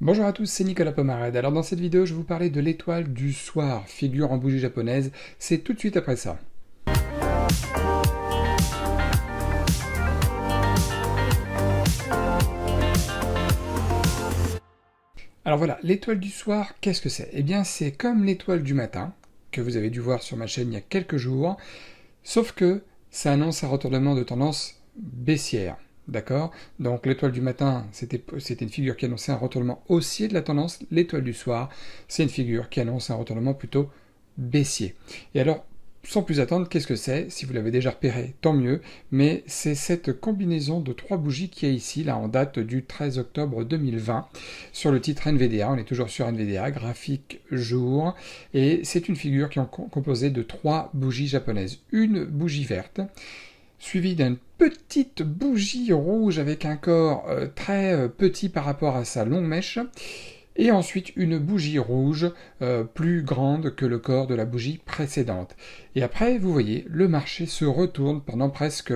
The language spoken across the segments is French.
Bonjour à tous, c'est Nicolas Pomarède. Alors dans cette vidéo, je vais vous parler de l'étoile du soir, figure en bougie japonaise. C'est tout de suite après ça. Alors voilà, l'étoile du soir, qu'est-ce que c'est? Eh bien, c'est comme l'étoile du matin, que vous avez dû voir sur ma chaîne il y a quelques jours, sauf que ça annonce un retournement de tendance baissière. D'accord? Donc l'étoile du matin, c'était une figure qui annonçait un retournement haussier de la tendance. L'étoile du soir, c'est une figure qui annonce un retournement plutôt baissier. Et alors, sans plus attendre, qu'est-ce que c'est? Si vous l'avez déjà repéré, tant mieux, mais c'est cette combinaison de trois bougies qu'il y a ici, là en date du 13 octobre 2020, sur le titre NVDA, on est toujours sur NVDA, graphique jour, et c'est une figure qui est composée de trois bougies japonaises. Une bougie verte, suivie d'une petite bougie rouge avec un corps très petit par rapport à sa longue mèche, et ensuite une bougie rouge plus grande que le corps de la bougie précédente. Et après, vous voyez, le marché se retourne pendant presque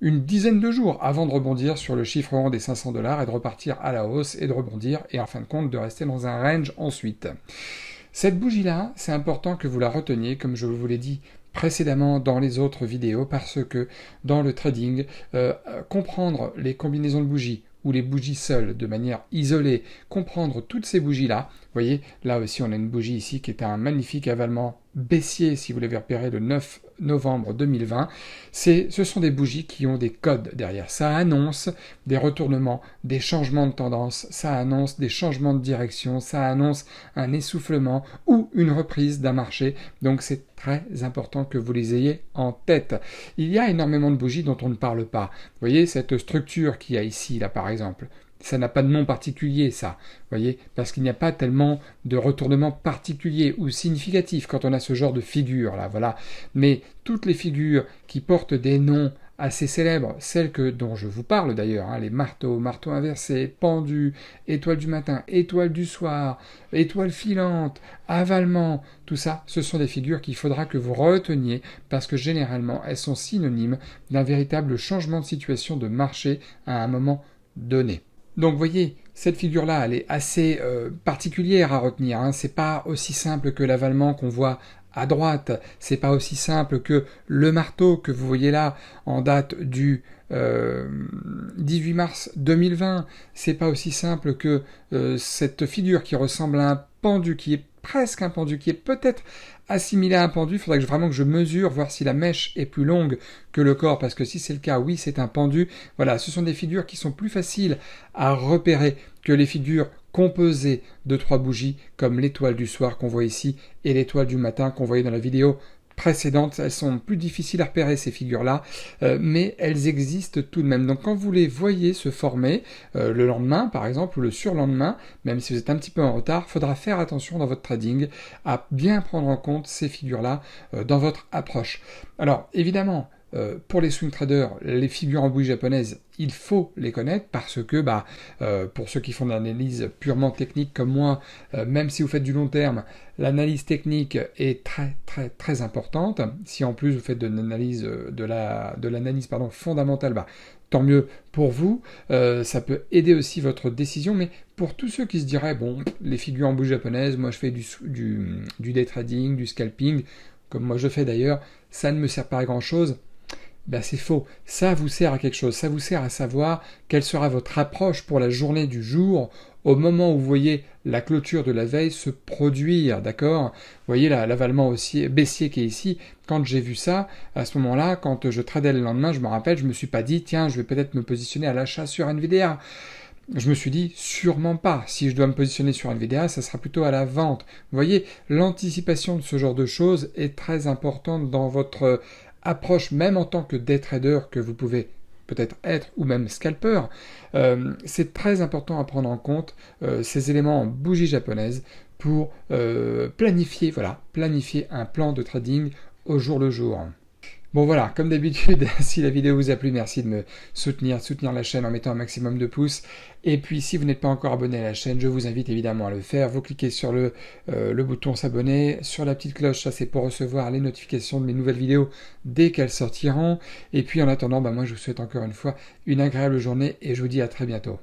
une dizaine de jours avant de rebondir sur le chiffre rond des 500 $ et de repartir à la hausse et de rebondir et en fin de compte de rester dans un range ensuite. Cette bougie-là, c'est important que vous la reteniez, comme je vous l'ai dit précédemment dans les autres vidéos, parce que dans le trading, comprendre les combinaisons de bougies ou les bougies seules de manière isolée, comprendre toutes ces bougies-là, vous voyez, là aussi on a une bougie ici qui est un magnifique avalement baissier, si vous l'avez repéré le 9 novembre 2020, ce sont des bougies qui ont des codes derrière. Ça annonce des retournements, des changements de tendance, ça annonce des changements de direction, ça annonce un essoufflement ou une reprise d'un marché. Donc c'est très important que vous les ayez en tête. Il y a énormément de bougies dont on ne parle pas. Vous voyez cette structure qu'il y a ici, là par exemple. Ça n'a pas de nom particulier, ça, voyez, parce qu'il n'y a pas tellement de retournements particuliers ou significatifs quand on a ce genre de figure, là, voilà. Mais toutes les figures qui portent des noms assez célèbres, celles dont je vous parle d'ailleurs, hein, les marteaux, marteaux inversés, pendus, étoile du matin, étoile du soir, étoile filante, avalement, tout ça, ce sont des figures qu'il faudra que vous reteniez parce que généralement, elles sont synonymes d'un véritable changement de situation de marché à un moment donné. Donc vous voyez, cette figure-là, elle est assez particulière à retenir. Hein. C'est pas aussi simple que l'avalement qu'on voit à droite. C'est pas aussi simple que le marteau que vous voyez là en date du 18 mars 2020. C'est pas aussi simple que cette figure qui ressemble à un pendu, qui est presque un pendu, qui est peut-être assimilé à un pendu. Il faudrait vraiment que je mesure, voir si la mèche est plus longue que le corps, parce que si c'est le cas, oui, c'est un pendu. Voilà, ce sont des figures qui sont plus faciles à repérer que les figures composées de trois bougies, comme l'étoile du soir qu'on voit ici et l'étoile du matin qu'on voyait dans la vidéo précédentes. Elles sont plus difficiles à repérer, ces figures-là, mais elles existent tout de même. Donc quand vous les voyez se former, le lendemain par exemple, ou le surlendemain, même si vous êtes un petit peu en retard, il faudra faire attention dans votre trading à bien prendre en compte ces figures-là dans votre approche. Alors évidemment, pour les swing traders, les figures en bougie japonaises, il faut les connaître parce que, pour ceux qui font de l'analyse purement technique comme moi, même si vous faites du long terme, l'analyse technique est très très très importante. Si en plus vous faites de l'analyse fondamentale, tant mieux pour vous. Ça peut aider aussi votre décision, mais pour tous ceux qui se diraient, bon, les figures en bougie japonaises, moi je fais du day trading, du scalping, comme moi je fais d'ailleurs, ça ne me sert pas à grand chose. C'est faux. Ça vous sert à quelque chose. Ça vous sert à savoir quelle sera votre approche pour la journée du jour au moment où vous voyez la clôture de la veille se produire, d'accord? Vous voyez l'avalement aussi baissier qui est ici. Quand j'ai vu ça, à ce moment-là, quand je tradais le lendemain, je me rappelle, je me suis pas dit, tiens, je vais peut-être me positionner à l'achat sur NVDA. Je me suis dit, sûrement pas. Si je dois me positionner sur NVDA, ça sera plutôt à la vente. Vous voyez, l'anticipation de ce genre de choses est très importante dans votre approche, même en tant que day trader que vous pouvez peut-être être, ou même scalper. C'est très important à prendre en compte ces éléments en bougie japonaise pour planifier un plan de trading au jour le jour. Bon voilà, comme d'habitude, si la vidéo vous a plu, merci de me soutenir la chaîne en mettant un maximum de pouces. Et puis si vous n'êtes pas encore abonné à la chaîne, je vous invite évidemment à le faire. Vous cliquez sur le bouton s'abonner, sur la petite cloche, ça c'est pour recevoir les notifications de mes nouvelles vidéos dès qu'elles sortiront. Et puis en attendant, moi je vous souhaite encore une fois une agréable journée et je vous dis à très bientôt.